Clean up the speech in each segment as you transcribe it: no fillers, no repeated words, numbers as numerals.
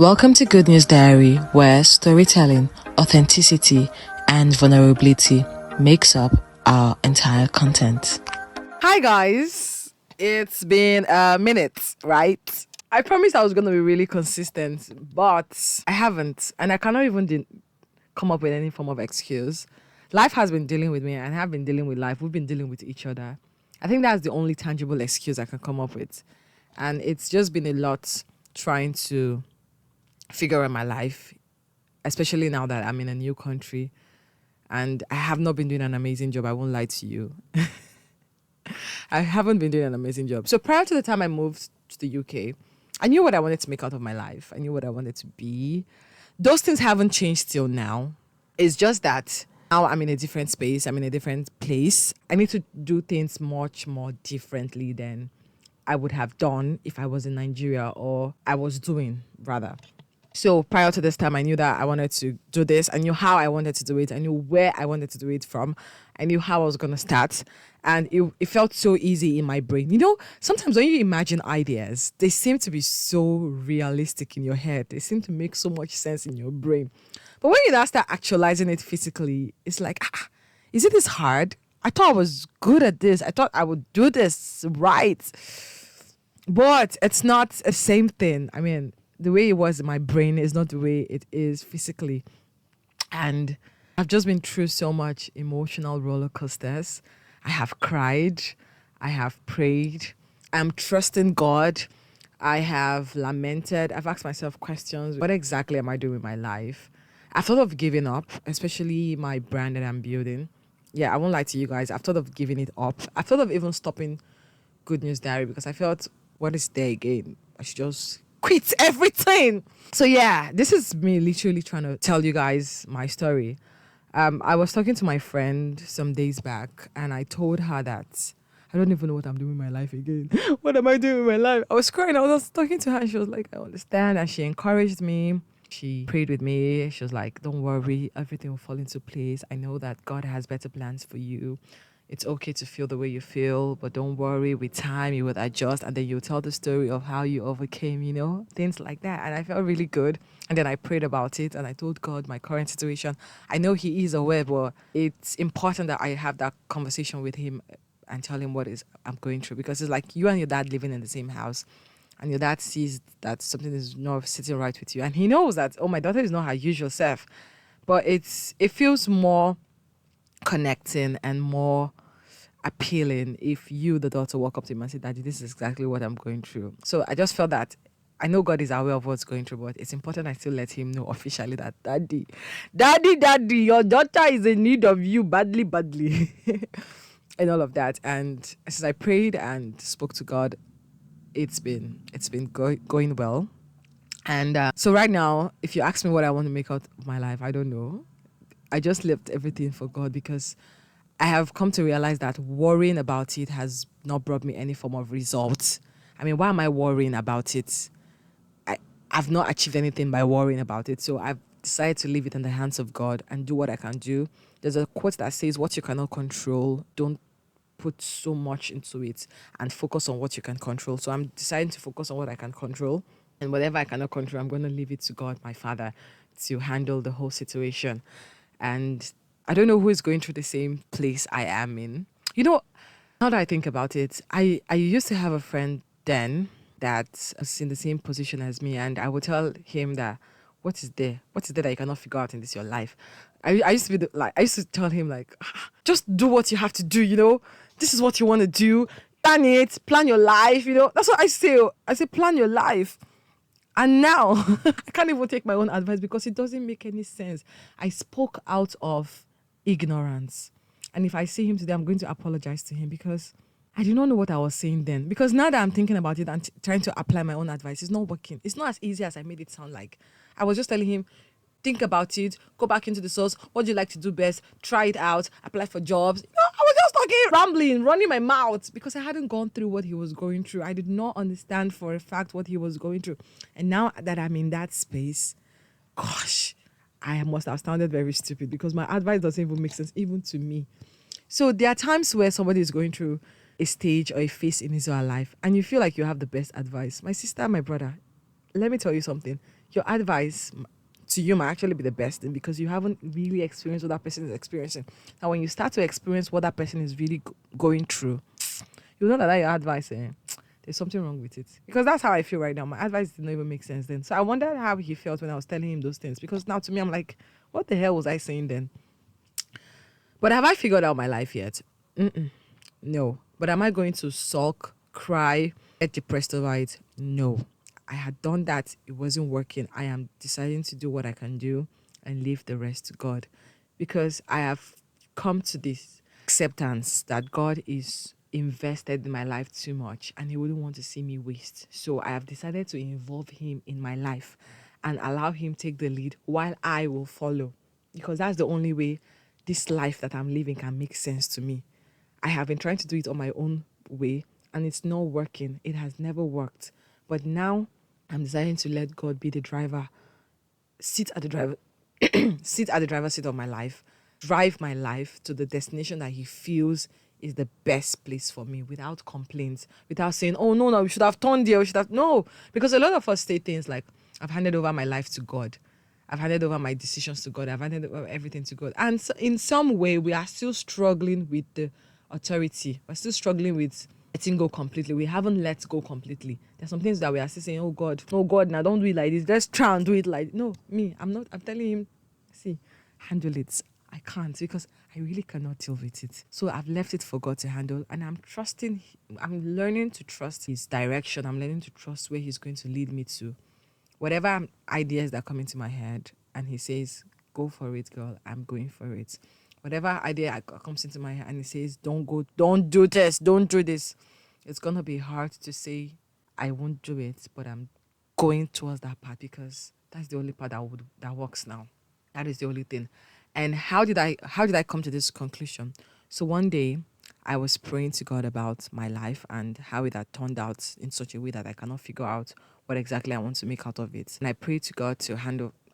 Welcome to Good News Diary, where storytelling, authenticity, and vulnerability makes up our entire content. Hi guys, it's been a minute, right? I promised I was going to be really consistent, but I haven't, and I cannot even come up with any form of excuse. Life has been dealing with me, and I have been dealing with life. We've been dealing with each other. I think that's the only tangible excuse I can come up with, and it's just been a lot trying to figure out my life, especially now that I'm in a new country, and I have not been doing an amazing job. I won't lie to you. I haven't been doing an amazing job. So prior to the time I moved to the UK, I knew what I wanted to make out of my life. I knew what I wanted to be. Those things haven't changed till now. It's just that now I'm in a different space. I'm in a different place. I need to do things much more differently than I would have done if I was in Nigeria, or I was doing rather. So prior to this time, I knew that I wanted to do this. I knew how I wanted to do it. I knew where I wanted to do it from. I knew how I was going to start. And it felt so easy in my brain. You know, sometimes when you imagine ideas, they seem to be so realistic in your head. They seem to make so much sense in your brain. But when you now start actualizing it physically, it's like, is it this hard? I thought I was good at this. I thought I would do this right. But it's not the same thing. I mean, the way it was in my brain is not the way it is physically. And I've just been through so much emotional roller coasters. I have cried. I have prayed. I'm trusting God. I have lamented. I've asked myself questions. What exactly am I doing with my life? I've thought of giving up, especially my brand that I'm building. Yeah, I won't lie to you guys. I've thought of giving it up. I've thought of even stopping Good News Diary because I felt, what is there again? I should just quit everything. So yeah, this is me literally trying to tell you guys my story. I was talking to my friend some days back, and I told her that I don't even know what I'm doing with my life again. What am I doing with my life? I was crying. I was talking to her, and she was like, I understand. And she encouraged me. She prayed with me. She was like, don't worry, everything will fall into place. I know that God has better plans for you. It's okay to feel the way you feel, but don't worry, with time you would adjust, and then you'll tell the story of how you overcame, things like that. And I felt really good. And then I prayed about it, and I told God my current situation. I know He is aware, but it's important that I have that conversation with Him and tell Him what is I'm going through, because it's like you and your dad living in the same house, and your dad sees that something is not sitting right with you, and he knows that, oh, my daughter is not her usual self, but it feels more connecting and more appealing if you, the daughter, walk up to him and say, Daddy, this is exactly what I'm going through. So I just felt that I know God is aware of what's going through, but it's important I still let Him know officially that, Daddy, your daughter is in need of you badly, badly. And all of that. And since I prayed and spoke to God, it's been going well. And so right now, if you ask me what I want to make out of my life, I don't know. I just left everything for God, because I have come to realize that worrying about it has not brought me any form of results. I mean, why am I worrying about it? I've not achieved anything by worrying about it. So I've decided to leave it in the hands of God and do what I can do. There's a quote that says, what you cannot control, don't put so much into it, and focus on what you can control. So I'm deciding to focus on what I can control. And whatever I cannot control, I'm going to leave it to God, my Father, to handle the whole situation. And I don't know who is going through the same place I am in. Now that I think about it, I used to have a friend then that was in the same position as me, and I would tell him that, what is there that you cannot figure out in this your life? I used to be I used to tell him, like, just do what you have to do. This is what you want to do. Plan your life. That's what I say. I say, plan your life. And now I can't even take my own advice because it doesn't make any sense. I spoke out of ignorance. And if I see him today, I'm going to apologize to him, because I did not know what I was saying then. Because now that I'm thinking about it and trying to apply my own advice, it's not working. It's not as easy as I made it sound like. I was just telling him, think about it, go back into the source. What do you like to do best? Try it out, apply for jobs. I was just talking, rambling, running my mouth, because I hadn't gone through what he was going through. I did not understand for a fact what he was going through. And now that I'm in that space, gosh, I must have sounded very stupid, because my advice doesn't even make sense, even to me. So there are times where somebody is going through a stage or a phase in his or her life, and you feel like you have the best advice. My sister, my brother, let me tell you something. your advice to you might actually be the best thing because you haven't really experienced what that person is experiencing. Now, when you start to experience what that person is really going through, you know that your advice, there's something wrong with it. Because that's how I feel right now. My advice didn't even make sense then. So I wondered how he felt when I was telling him those things. Because now to me, I'm like, what the hell was I saying then? But have I figured out my life yet? No. But am I going to sulk, cry, get depressed over it? No. I had done that. It wasn't working. I am deciding to do what I can do and leave the rest to God. Because I have come to this acceptance that God is invested in my life too much and he wouldn't want to see me waste. So I have decided to involve him in my life and allow him take the lead while I will follow. Because that's the only way this life that I'm living can make sense to me. I have been trying to do it on my own way and it's not working. It has never worked. But now I'm deciding to let God be the driver, sit at the driver, sit at the driver's seat of my life, drive my life to the destination that he feels is the best place for me without complaints, without saying, oh, no, we should have turned there, we should have, no. Because a lot of us say things like, I've handed over my life to God. I've handed over my decisions to God. I've handed over everything to God. And so in some way, we are still struggling with the authority. We're still struggling with letting go completely. We haven't let go completely. There's some things that we are still saying, oh God, now don't do it like this. Let's try and do it like, no, me, I'm not, I'm telling him, see, handle it. I can't because I really cannot deal with it. So I've left it for God to handle and I'm learning to trust his direction. I'm learning to trust where he's going to lead me to. Whatever ideas that come into my head and he says, go for it, girl, I'm going for it. Whatever idea comes into my head and he says, don't go, don't do this, don't do this. It's going to be hard to say, I won't do it, but I'm going towards that path because that's the only path that works now. That is the only thing. And how did I come to this conclusion? So one day I was praying to God about my life and how it had turned out in such a way that I cannot figure out what exactly I want to make out of it. And I prayed to God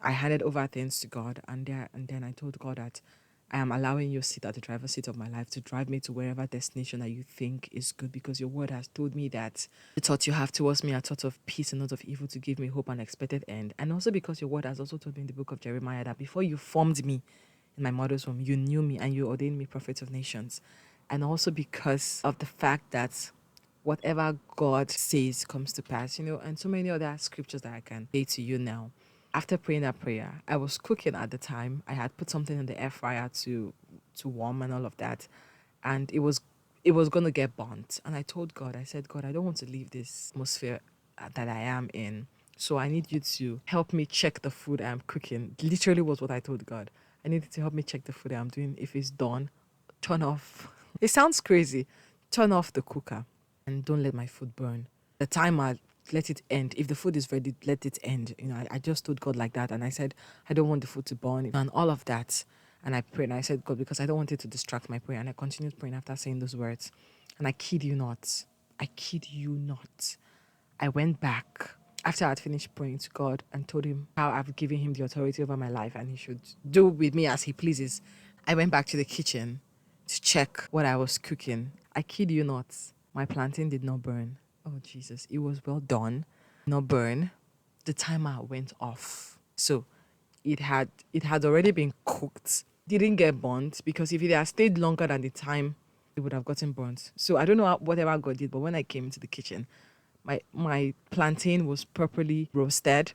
I handed over things to God and then I told God that I am allowing you to sit at the driver's seat of my life to drive me to wherever destination that you think is good because your word has told me that the thoughts you have towards me are thoughts of peace and not of evil to give me hope and expected end. And also because your word has also told me in the book of Jeremiah that before you formed me in my mother's womb, you knew me and you ordained me prophet of nations. And also because of the fact that whatever God says comes to pass, and so many other scriptures that I can say to you now. After praying that prayer, I was cooking at the time. I had put something in the air fryer to warm and all of that. And it was going to get burnt. And I told God, I said, God, I don't want to leave this atmosphere that I am in. So I need you to help me check the food I'm cooking. Literally was what I told God. I needed to help me check the food I'm doing. If it's done, turn off. It sounds crazy. Turn off the cooker and don't let my food burn. The timer, let it end. If the food is ready, let it end. I just told God like that. And I said, I don't want the food to burn and all of that. And I prayed and I said, God, because I don't want it to distract my prayer. And I continued praying after saying those words. And I kid you not. I went back after I had finished praying to God and told him how I've given him the authority over my life and he should do with me as he pleases. I went back to the kitchen to check what I was cooking. I kid you not. My plantain did not burn. Oh, Jesus. It was well done. Not burn. The timer went off. So it had already been cooked. Didn't get burnt because if it had stayed longer than the time, it would have gotten burnt. So I don't know whatever God did, but when I came into the kitchen, my plantain was properly roasted.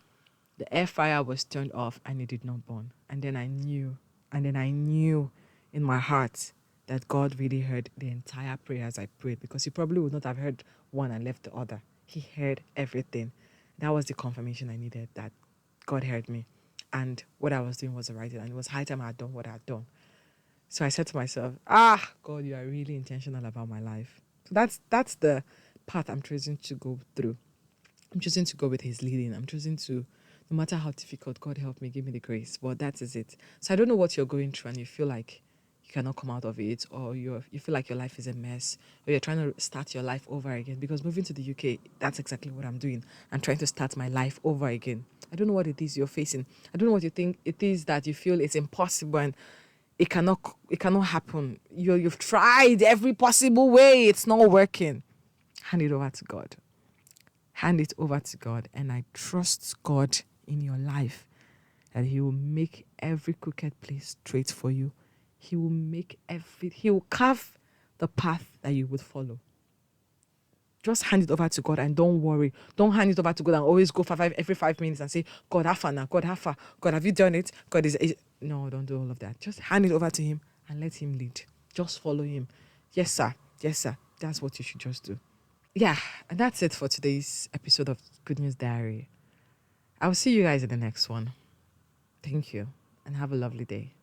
The air fryer was turned off and it did not burn. And then I knew in my heart that God really heard the entire prayers I prayed because he probably would not have heard one and left the other. He heard everything. That was the confirmation I needed that God heard me and what I was doing was the right thing and it was high time I had done what I had done. So I said to myself, God, you are really intentional about my life. So that's the path I'm choosing to go through. I'm choosing to go with his leading. I'm choosing to, no matter how difficult, God help me, give me the grace. But that is it. So I don't know what you're going through and you feel like you cannot come out of it or you feel like your life is a mess or you're trying to start your life over again because moving to the UK, that's exactly what I'm doing. I'm trying to start my life over again. I don't know what it is you're facing. I don't know what you think it is that you feel it's impossible and it cannot happen. You've tried every possible way. It's not working. Hand it over to God. Hand it over to God and I trust God in your life that he will make every crooked place straight for you. He will carve the path that you would follow. Just hand it over to God and don't worry. Don't hand it over to God and always go for every 5 minutes and say, God, how far now? God, how far? God, have you done it? God is. No, don't do all of that. Just hand it over to him and let him lead. Just follow him. Yes, sir. Yes, sir. That's what you should just do. Yeah, and that's it for today's episode of Good News Diary. I will see you guys in the next one. Thank you and have a lovely day.